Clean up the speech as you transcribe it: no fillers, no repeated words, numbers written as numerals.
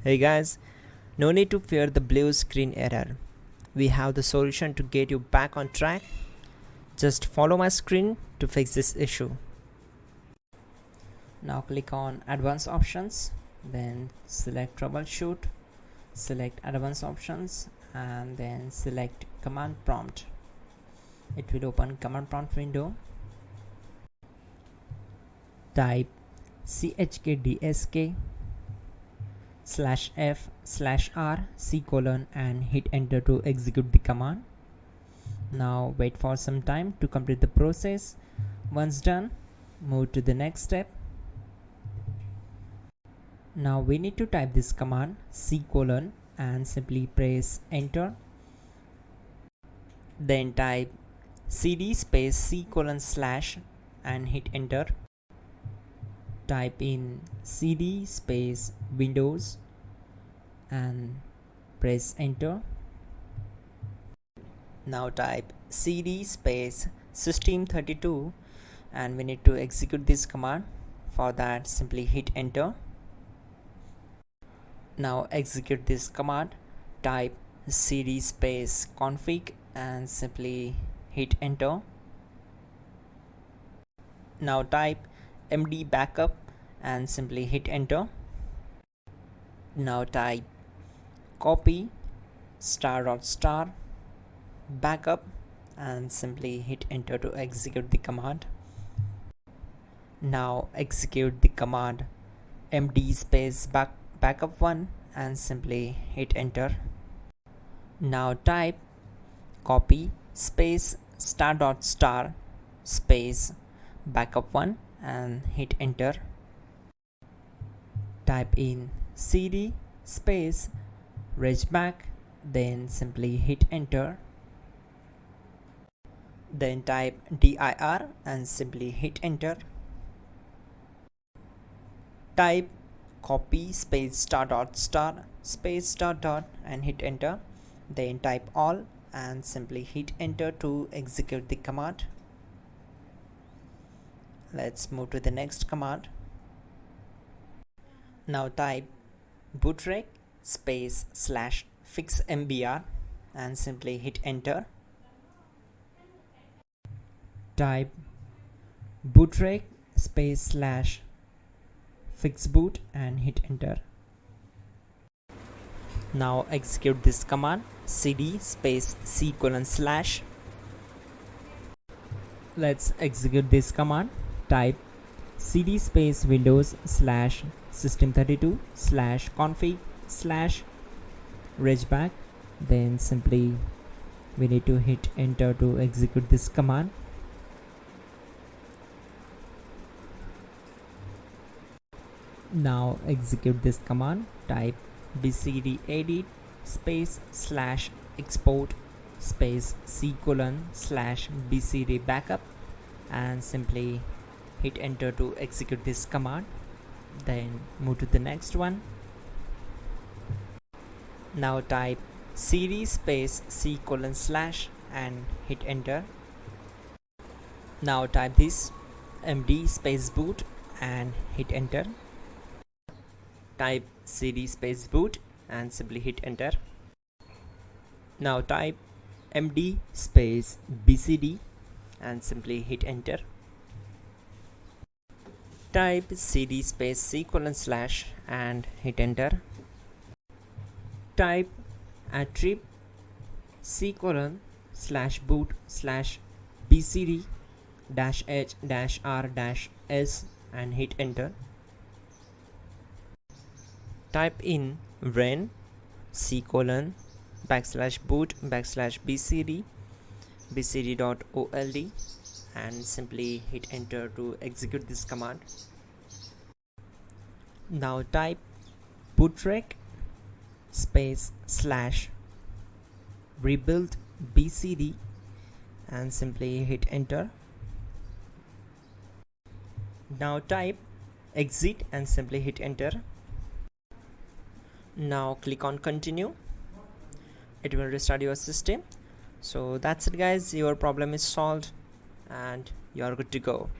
Hey guys, no need to fear the blue screen error. We have the solution to get you back on track. Just follow my screen to fix this issue. Now click on Advanced Options, then select Troubleshoot, select Advanced Options, and then select Command Prompt. It will open Command Prompt window. Type chkdsk /f/r and hit enter to execute the command. Now wait for some time to complete the process. Once done, move to the next step. Now we need to type this command and simply press enter. Then type cd space // and hit enter. Type in cd space Windows and press enter. Now type cd space system32 and we need to execute this command. For that, simply hit enter. Now execute this command. Type cd space config and simply hit enter. Now type md backup and simply hit enter. Now type copy *** backup and simply hit enter to execute the command. Now execute the command md space backup1 and simply hit enter. Now type copy space ** space backup1 and hit enter. Type in cd space regback, then simply hit enter. Then type dir and simply hit enter. Type copy space ** space .. and hit enter. Then type all and simply hit enter to execute the command. Let's move to the next command. Now type bootrec space /fixmbr and simply hit enter. Type bootrec space /fixboot and hit enter. Now execute this command cd space /. Let's execute this command. Type cd space Windows /system32 /config /regback. Then simply we need to hit enter to execute this command. Now execute this command. Type bcdedit space /export space :/bcd backup and simply hit enter to execute this command. Then move to the next one. Now type cd space // and hit enter. Now type this md space boot and hit enter. Type cd space boot and simply hit enter. Now type md space bcd and simply hit enter. Type cd space // and hit enter. Type attrib /boot /bcd -h-r-s and hit enter. Type in ren /boot /bcd bcd.old and simply hit enter to execute this command. Now type bootrec space /rebuildbcd and simply hit enter. Now type exit and simply hit enter. Now click on continue. It will restart your system. So that's it guys, your problem is solved and you are good to go.